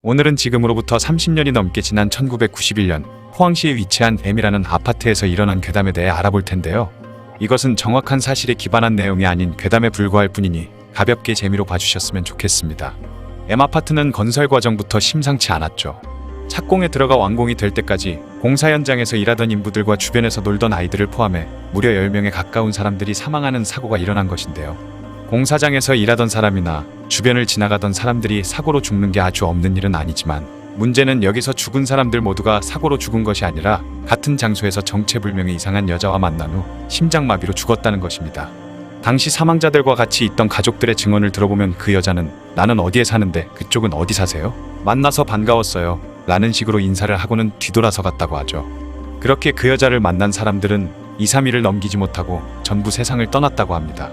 오늘은 지금으로부터 30년이 넘게 지난 1991년 포항시에 위치한 M이라는 아파트에서 일어난 괴담에 대해 알아볼 텐데요. 이것은 정확한 사실에 기반한 내용이 아닌 괴담에 불과할 뿐이니 가볍게 재미로 봐주셨으면 좋겠습니다. M아파트는 건설 과정부터 심상치 않았죠. 착공에 들어가 완공이 될 때까지 공사 현장에서 일하던 인부들과 주변에서 놀던 아이들을 포함해 무려 10명에 가까운 사람들이 사망하는 사고가 일어난 것인데요. 공사장에서 일하던 사람이나 주변을 지나가던 사람들이 사고로 죽는 게 아주 없는 일은 아니지만 문제는 여기서 죽은 사람들 모두가 사고로 죽은 것이 아니라 같은 장소에서 정체불명의 이상한 여자와 만난 후 심장마비로 죽었다는 것입니다. 당시 사망자들과 같이 있던 가족들의 증언을 들어보면 그 여자는 나는 어디에 사는데 그쪽은 어디 사세요? 만나서 반가웠어요 라는 식으로 인사를 하고는 뒤돌아서 갔다고 하죠. 그렇게 그 여자를 만난 사람들은 2, 3일을 넘기지 못하고 전부 세상을 떠났다고 합니다.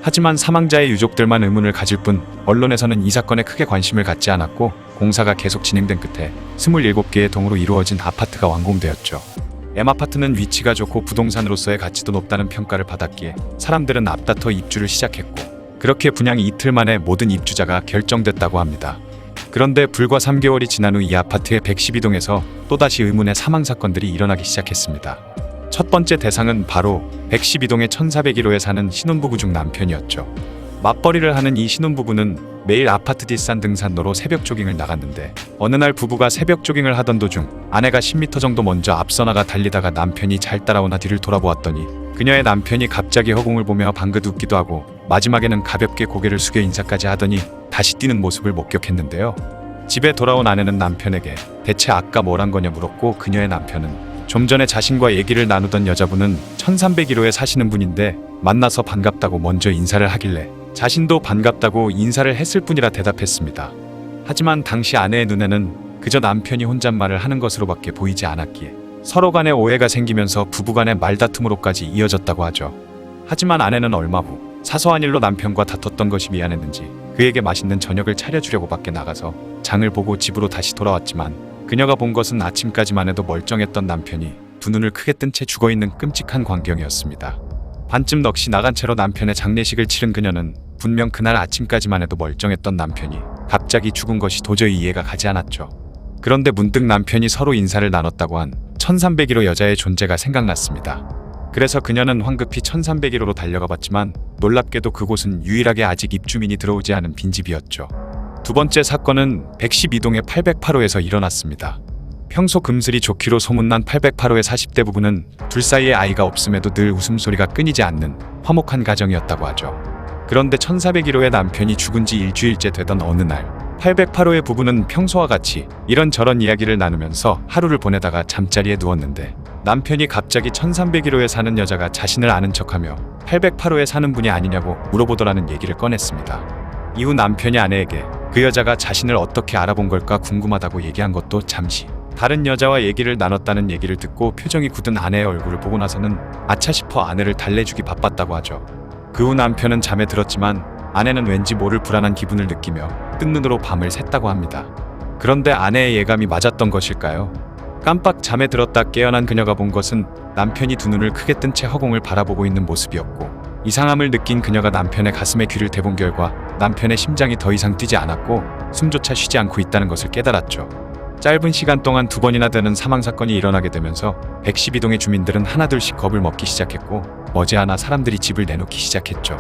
하지만 사망자의 유족들만 의문을 가질 뿐 언론에서는 이 사건에 크게 관심을 갖지 않았고 공사가 계속 진행된 끝에 27개의 동으로 이루어진 아파트가 완공되었죠. M아파트는 위치가 좋고 부동산으로서의 가치도 높다는 평가를 받았기에 사람들은 앞다퉈 입주를 시작했고 그렇게 분양 이틀 만에 모든 입주자가 결정됐다고 합니다. 그런데 불과 3개월이 지난 후 이 아파트의 112동에서 또다시 의문의 사망사건들이 일어나기 시작했습니다. 첫 번째 대상은 바로 112동의 1401호에 사는 신혼부부 중 남편이었죠. 맞벌이를 하는 이 신혼부부는 매일 아파트 뒷산 등산로로 새벽 조깅을 나갔는데 어느 날 부부가 새벽 조깅을 하던 도중 아내가 10m 정도 먼저 앞서 나가 달리다가 남편이 잘 따라오나 뒤를 돌아보았더니 그녀의 남편이 갑자기 허공을 보며 방긋 웃기도 하고 마지막에는 가볍게 고개를 숙여 인사까지 하더니 다시 뛰는 모습을 목격했는데요. 집에 돌아온 아내는 남편에게 대체 아까 뭘 한 거냐 물었고 그녀의 남편은 좀 전에 자신과 얘기를 나누던 여자분은 1301호에 사시는 분인데 만나서 반갑다고 먼저 인사를 하길래 자신도 반갑다고 인사를 했을 뿐이라 대답했습니다. 하지만 당시 아내의 눈에는 그저 남편이 혼잣말을 하는 것으로밖에 보이지 않았기에 서로 간에 오해가 생기면서 부부간의 말다툼으로까지 이어졌다고 하죠. 하지만 아내는 얼마 후 사소한 일로 남편과 다퉜던 것이 미안했는지 그에게 맛있는 저녁을 차려주려고 밖에 나가서 장을 보고 집으로 다시 돌아왔지만 그녀가 본 것은 아침까지만 해도 멀쩡했던 남편이 두 눈을 크게 뜬 채 죽어있는 끔찍한 광경이었습니다. 반쯤 넋이 나간 채로 남편의 장례식을 치른 그녀는 분명 그날 아침까지만 해도 멀쩡했던 남편이 갑자기 죽은 것이 도저히 이해가 가지 않았죠. 그런데 문득 남편이 서로 인사를 나눴다고 한 1301호 여자의 존재가 생각났습니다. 그래서 그녀는 황급히 1301호로 달려가 봤지만 놀랍게도 그곳은 유일하게 아직 입주민이 들어오지 않은 빈집이었죠. 두 번째 사건은 112동의 808호에서 일어났습니다. 평소 금슬이 좋기로 소문난 808호의 40대 부부는 둘 사이에 아이가 없음에도 늘 웃음소리가 끊이지 않는 화목한 가정이었다고 하죠. 그런데 1401호의 남편이 죽은 지 일주일째 되던 어느 날 808호의 부부는 평소와 같이 이런저런 이야기를 나누면서 하루를 보내다가 잠자리에 누웠는데 남편이 갑자기 1301호에 사는 여자가 자신을 아는 척하며 808호에 사는 분이 아니냐고 물어보더라는 얘기를 꺼냈습니다. 이후 남편이 아내에게 그 여자가 자신을 어떻게 알아본 걸까 궁금하다고 얘기한 것도 잠시 다른 여자와 얘기를 나눴다는 얘기를 듣고 표정이 굳은 아내의 얼굴을 보고 나서는 아차 싶어 아내를 달래주기 바빴다고 하죠. 그 후 남편은 잠에 들었지만 아내는 왠지 모를 불안한 기분을 느끼며 뜬 눈으로 밤을 샜다고 합니다. 그런데 아내의 예감이 맞았던 것일까요? 깜빡 잠에 들었다 깨어난 그녀가 본 것은 남편이 두 눈을 크게 뜬 채 허공을 바라보고 있는 모습이었고 이상함을 느낀 그녀가 남편의 가슴에 귀를 대본 결과 남편의 심장이 더 이상 뛰지 않았고 숨조차 쉬지 않고 있다는 것을 깨달았죠. 짧은 시간 동안 두 번이나 되는 사망사건이 일어나게 되면서 112동의 주민들은 하나둘씩 겁을 먹기 시작했고 머지않아 사람들이 집을 내놓기 시작했죠.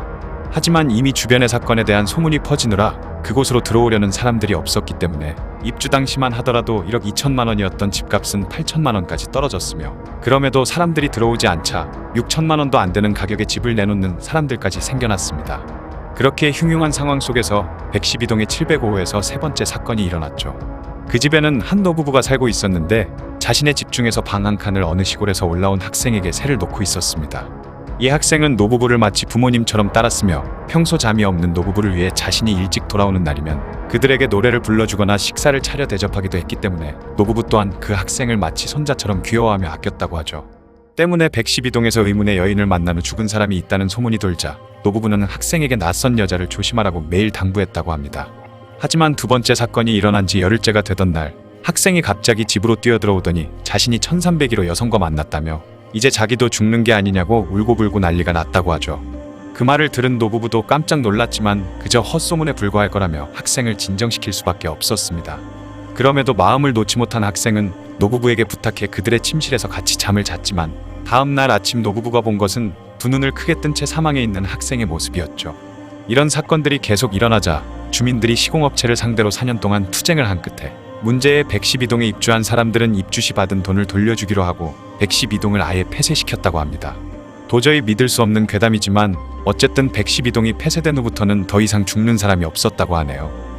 하지만 이미 주변의 사건에 대한 소문이 퍼지느라 그곳으로 들어오려는 사람들이 없었기 때문에 입주 당시만 하더라도 1억 2천만 원이었던 집값은 8천만 원까지 떨어졌으며 그럼에도 사람들이 들어오지 않자 6천만 원도 안 되는 가격에 집을 내놓는 사람들까지 생겨났습니다. 그렇게 흉흉한 상황 속에서 112동의 705호에서 세 번째 사건이 일어났죠. 그 집에는 한 노부부가 살고 있었는데 자신의 집 중에서 방 한 칸을 어느 시골에서 올라온 학생에게 세를 놓고 있었습니다. 이 학생은 노부부를 마치 부모님처럼 따랐으며 평소 잠이 없는 노부부를 위해 자신이 일찍 돌아오는 날이면 그들에게 노래를 불러주거나 식사를 차려 대접하기도 했기 때문에 노부부 또한 그 학생을 마치 손자처럼 귀여워하며 아꼈다고 하죠. 때문에 112동에서 의문의 여인을 만난 후 죽은 사람이 있다는 소문이 돌자 노부부는 학생에게 낯선 여자를 조심하라고 매일 당부했다고 합니다. 하지만 두 번째 사건이 일어난 지 열흘째가 되던 날 학생이 갑자기 집으로 뛰어들어오더니 자신이 1301호 여성과 만났다며 이제 자기도 죽는 게 아니냐고 울고불고 난리가 났다고 하죠. 그 말을 들은 노부부도 깜짝 놀랐지만 그저 헛소문에 불과할 거라며 학생을 진정시킬 수밖에 없었습니다. 그럼에도 마음을 놓지 못한 학생은 노부부에게 부탁해 그들의 침실에서 같이 잠을 잤지만 다음 날 아침 노부부가 본 것은 두 눈을 크게 뜬 채 사망해 있는 학생의 모습이었죠. 이런 사건들이 계속 일어나자 주민들이 시공업체를 상대로 4년 동안 투쟁을 한 끝에 문제의 112동에 입주한 사람들은 입주시 받은 돈을 돌려주기로 하고 112동을 아예 폐쇄시켰다고 합니다. 도저히 믿을 수 없는 괴담이지만 어쨌든 112동이 폐쇄된 후부터는 더 이상 죽는 사람이 없었다고 하네요.